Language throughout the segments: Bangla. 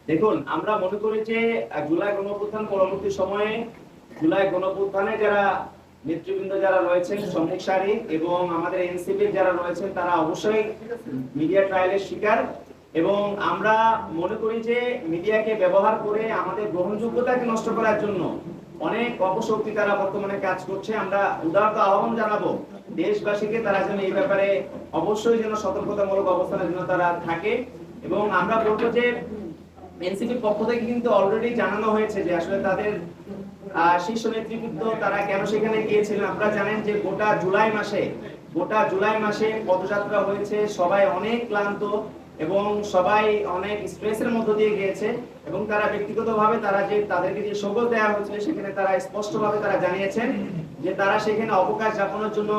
দেখুন, আমরা মনে করি যে জুলাই গণঅভ্যুত্থান পরবর্তী সময়ে জুলাই গণঅভ্যুত্থানে যারা নেতৃবৃন্দ যারা রয়েছেন সম্মুখ সারি এবং আমাদের এনসিপির যারা রয়েছেন তারা অবশ্যই মিডিয়া ট্রায়ালের শিকার। এবং আমরা মনে করি যে মিডিয়াকে ব্যবহার করে আমাদের গ্রহণযোগ্যতাকে নষ্ট করার জন্য অনেক অপশক্তি তারা বর্তমানে কাজ করছে। আমরা উদারত আহ্বান জানাবো দেশবাসীকে, তারা যেন এই ব্যাপারে অবশ্যই যেন সতর্কতামূলক অবস্থানের জন্য তারা থাকে। এবং আমরা বলবো যে এনসিপির পক্ষ থেকে কিন্তু অলরেডি জানানো হয়েছে যে আসলে তাদের শীর্ষ নেতৃবৃন্দ তারা কেন সেখানে গিয়েছিলেন। আপনারা জানেন যে গোটা জুলাই মাসে পদযাত্রা হয়েছে, সবাই অনেক ক্লান্ত এবং সবাই অনেক স্ট্রেসের মধ্য দিয়ে গিয়েছে। এবং তারা ব্যক্তিগতভাবে তাদেরকে যে সবল দেওয়া হয়েছিল সেখানে তারা স্পষ্টভাবে তারা জানিয়েছেন যে তারা সেখানে অবকাশ যাপনের জন্য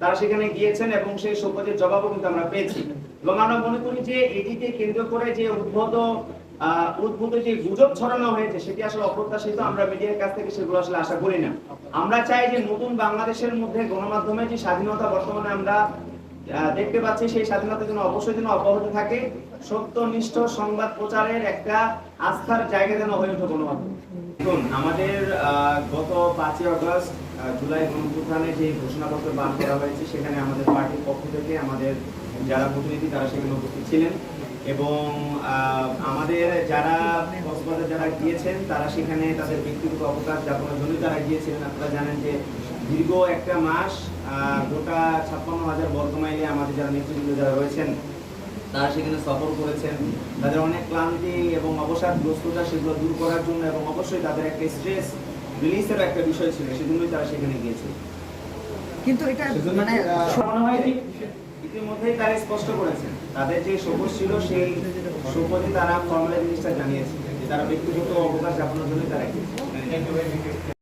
তারা সেখানে গিয়েছেন এবং সেই শোকজের জবাবও কিন্তু আমরা পেয়েছি। এবং আমরা মনে করি যে এটিকে কেন্দ্র করে যে উদ্ভূত যে গুজব ছড়ানো হয়েছে সেটি আসলে অপ্রত্যাশিত। আমরা মিডিয়ার কাছ থেকে সেগুলো আসলে আশা করি না। আমরা চাই যে নতুন বাংলাদেশের মধ্যে গণমাধ্যমের যে স্বাধীনতা বর্তমানে আমরা দেখতে পাচ্ছি সেই স্বাধীনতা যেন অবশ্যই যেন অব্যাহত থাকে। সত্যনিষ্ঠ সংবাদ প্রচারের একটা আস্থার জায়গা যেন হয়ে ওঠে গণমাধ্যম। দেখুন, আমাদের গত 5ই আগস্ট জুলাই গণঅভ্যুত্থানে যে ঘোষণাপত্র বার করা হয়েছে সেখানে আমাদের পার্টির পক্ষ থেকে আমাদের যারা প্রতিনিধি তারা সেখানে উপস্থিত ছিলেন। এবং আমাদের যারা কক্সবাজার যারা গিয়েছেন তারা সেখানে তাদের ব্যক্তিগত অবকাশ যাপনের জন্য তারা গিয়েছিলেন। আপনারা জানেন যে দীর্ঘ একটা মাস গোটা 56,000 বর্গমাইলে আমাদের যারা নেতৃবৃন্দ যারা রয়েছেন তারা সেখানে সফর করেছেন। তাদের অনেক ক্লান্তি এবং অবসাদগ্রস্ততা সেগুলো দূর করার জন্য এবং অবশ্যই তাদের একটা স্ট্রেস রিলিজের একটা বিষয় ছিল, সেজন্যই তারা সেখানে গিয়েছে। কিন্তু এটা মানে মনে হয় ইতিমধ্যেই তারা স্পষ্ট করেছেন তাদের যে শোকজ ছিল সেই শোকজে তারা ফর্মালি জিনিসটা জানিয়েছে যে তারা ব্যক্তিগত অবকাশ যাপনের জন্য তারা গিয়েছে।